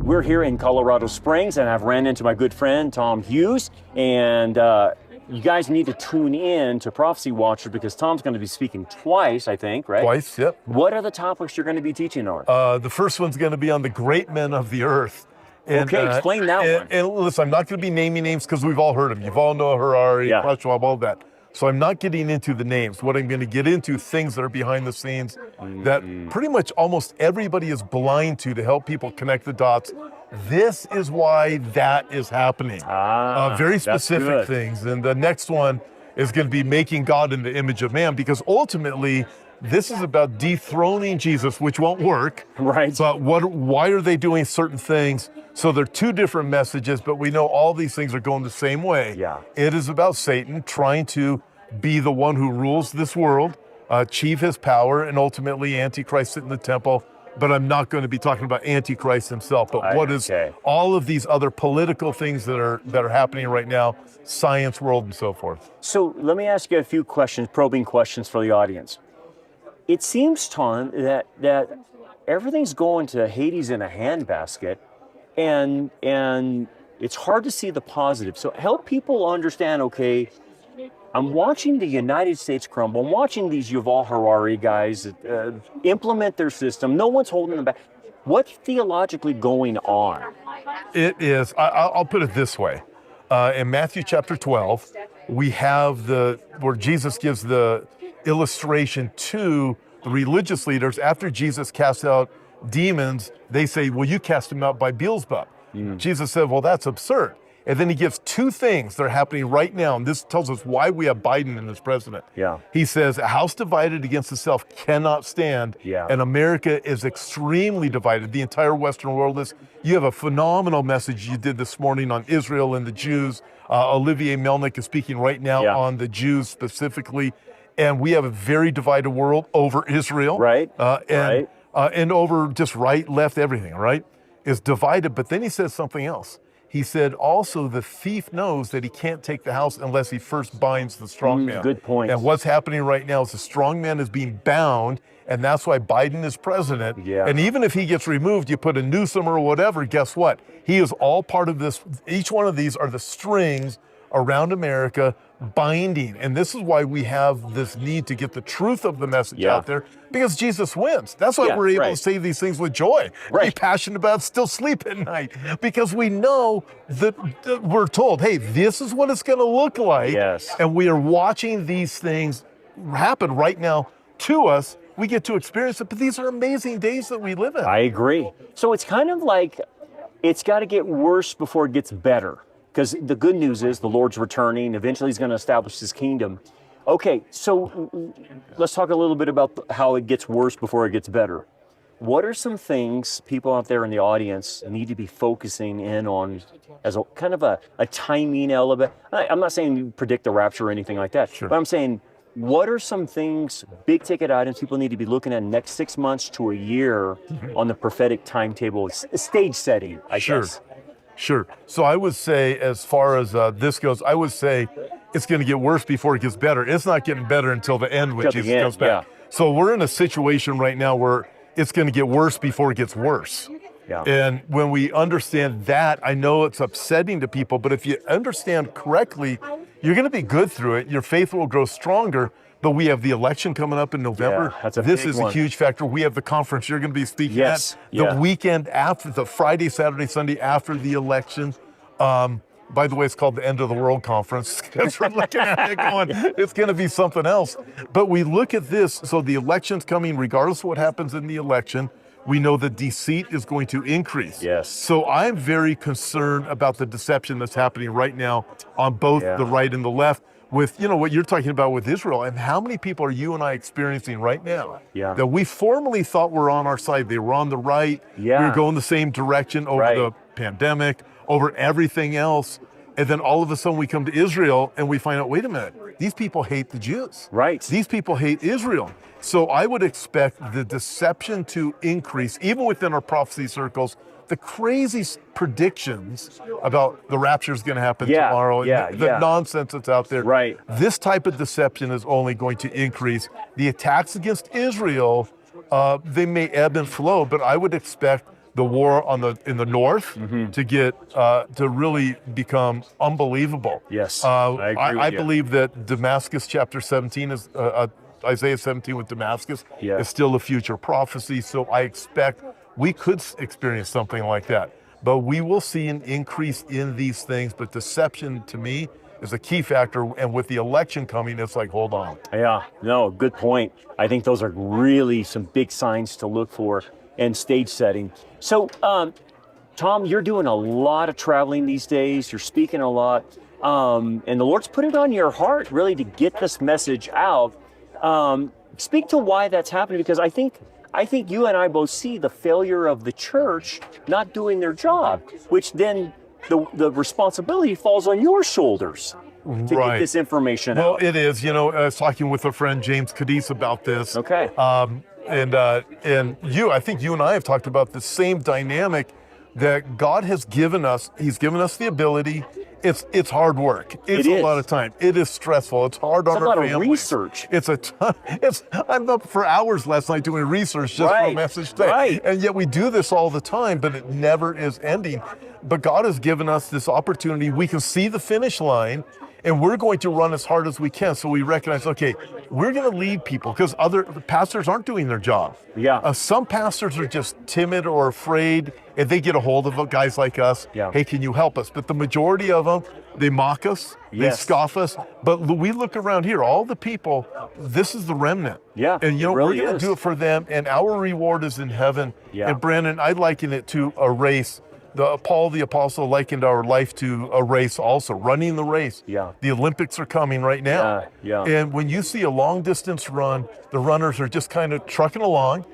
We're here in Colorado Springs, and I've ran into my good friend, Tom Hughes, and you guys need to tune in to Prophecy Watcher because Tom's going to be speaking twice, I think, right? Twice, yep. What are the topics you're going to be teaching on? The first one's going to be on the great men of the earth. And, okay, explain that one. And listen, I'm not going to be naming names because we've all heard them. You've all know Harari, Schwab, all that. So I'm not getting into the names. What I'm going to get into things that are behind the scenes that pretty much almost everybody is blind to help people connect the dots. This is why that is happening. Very specific things. And the next one is going to be making God in the image of man, because ultimately this is about dethroning Jesus, which won't work. Right. But why are they doing certain things? So they're two different messages, but we know all these things are going the same way. Yeah. It is about Satan trying to be the one who rules this world, achieve his power, and ultimately Antichrist sit in the temple. But I'm not going to be talking about Antichrist himself, but what is all of these other political things that are happening right now, science world and so forth. So let me ask you a few questions, probing questions for the audience. It seems, Tom, that everything's going to Hades in a handbasket, and it's hard to see the positive. So help people understand, okay, I'm watching the United States crumble. I'm watching these Yuval Harari guys implement their system. No one's holding them back. What's theologically going on? It is, I'll put it this way. In Matthew chapter 12, we have where Jesus gives the illustration to the religious leaders. After Jesus casts out demons, they say, well, you cast them out by Beelzebub. Jesus said, well, that's absurd. And then he gives two things that are happening right now, and this tells us why we have Biden as president. Yeah. He says, a house divided against itself cannot stand, and America is extremely divided. The entire Western world is. You have a phenomenal message you did this morning on Israel and the Jews. Olivier Melnick is speaking right now on the Jews specifically, and we have a very divided world over Israel. Right, and over just right, left, everything, right, is divided. But then he says something else. He said, also, the thief knows that he can't take the house unless he first binds the strong man. Good point. And what's happening right now is the strong man is being bound, and that's why Biden is president. Yeah. And even if he gets removed, you put a Newsom or whatever, guess what? He is all part of this. Each one of these are the strings around America binding. And this is why we have this need to get the truth of the message out there, because Jesus wins. That's why we're able to say these things with joy. Be passionate about it, still sleep at night, because we know that we're told, hey, this is what it's going to look like. And we are watching these things happen right now to us. We get to experience it, but these are amazing days that we live in. I agree. So it's kind of like it's got to get worse before it gets better. Because the good news is the Lord's returning. Eventually, he's going to establish his kingdom. Okay, so let's talk a little bit about how it gets worse before it gets better. What are some things people out there in the audience need to be focusing in on as a kind of a timing element? I'm not saying you predict the rapture or anything like that, but I'm saying, what are some things, big ticket items people need to be looking at next 6 months to a year on the prophetic timetable, stage setting, I guess? Sure. So I would say, as far as this goes, I would say it's going to get worse before it gets better. It's not getting better until the end when Jesus comes back. So we're in a situation right now where it's going to get worse before it gets worse. And when we understand that, I know it's upsetting to people, but if you understand correctly, you're going to be good through it. Your faith will grow stronger. But we have the election coming up in November. This is a huge factor. We have the conference you're going to be speaking at the weekend after, the Friday, Saturday, Sunday after the election. By the way, it's called the End of the World Conference, because we're looking at it going, it's going to be something else. But we look at this, so the election's coming, regardless of what happens in the election, we know the deceit is going to increase. So I'm very concerned about the deception that's happening right now on both the right and the left. With, you know, what you're talking about with Israel, and how many people are you and I experiencing right now that we formerly thought were on our side? They were on the right. We were going the same direction over the pandemic, over everything else. And then all of a sudden we come to Israel and we find out, wait a minute, these people hate the Jews. These people hate Israel. So I would expect the deception to increase, even within our prophecy circles. The crazy predictions about the rapture is going to happen tomorrow, the nonsense that's out there. This type of deception is only going to increase. The attacks against Israel, they may ebb and flow, but I would expect the war in the north to get to really become unbelievable. Yes, I agree with you. believe that Damascus chapter 17 is Isaiah 17 with Damascus Yeah. is still a future prophecy. So I expect we could experience something like that. But we will see an increase in these things. But deception, to me, is a key factor. And with the election coming, it's like, hold on. Yeah, no, good point. I think those are really some big signs to look for and stage setting. So, Tom, you're doing a lot of traveling these days. You're speaking a lot. And the Lord's put it on your heart really to get this message out. Speak to why that's happening, because I think you and I both see the failure of the church not doing their job, which then the responsibility falls on your shoulders to get this information out. Well, it is. I was talking with a friend, James Cadiz, about this. Okay. And I think you and I have talked about the same dynamic that God has given us. He's given us the ability. It's hard work. It's a lot of time. It is stressful. It's hard on our family. It's a lot of research. It's a ton. I'm up for hours last night doing research just for a message today. Right. And yet we do this all the time, but it never is ending. But God has given us this opportunity. We can see the finish line, and we're going to run as hard as we can. So we recognize, okay, we're going to lead people, because other pastors aren't doing their job. Yeah. Some pastors are just timid or afraid, and they get a hold of guys like us. Yeah. Hey, can you help us? But the majority of them, they mock us, they scoff us. But we look around here, all the people, this is the remnant. Yeah, And it really we're going to do it for them, and our reward is in heaven. Yeah. And Brandon, I liken it to a race. Paul the Apostle likened our life to a race also, running the race. Yeah. The Olympics are coming right now. Yeah. And when you see a long distance run, the runners are just kind of trucking along.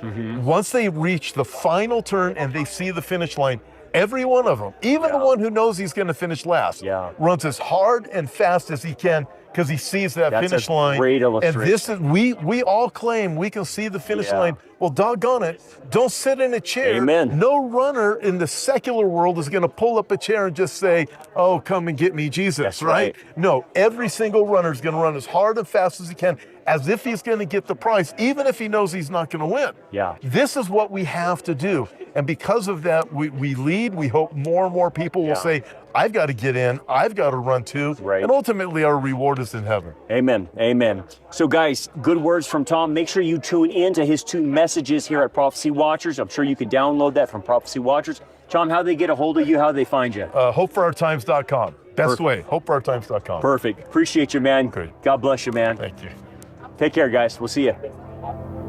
Once they reach the final turn and they see the finish line, every one of them, even the one who knows he's going to finish last, runs as hard and fast as he can, because he sees that finish line. Great illustration. And this is, we all claim we can see the finish line. Well, doggone it, don't sit in a chair. Amen. No runner in the secular world is going to pull up a chair and just say, oh, come and get me, Jesus, That's right? No, every single runner is going to run as hard and fast as he can, as if he's going to get the prize, even if he knows he's not going to win. Yeah. This is what we have to do. And because of that, we lead. We hope more and more people will say, I've got to get in. I've got to run too. Right. And ultimately, our reward is in heaven. Amen. Amen. So, guys, good words from Tom. Make sure you tune in to his 2 messages here at Prophecy Watchers. I'm sure you can download that from Prophecy Watchers. Tom, how do they get a hold of you? How do they find you? HopeForOurTimes.com. Best way, HopeForOurTimes.com. Perfect. Appreciate you, man. Great. God bless you, man. Thank you. Take care, guys. We'll see you.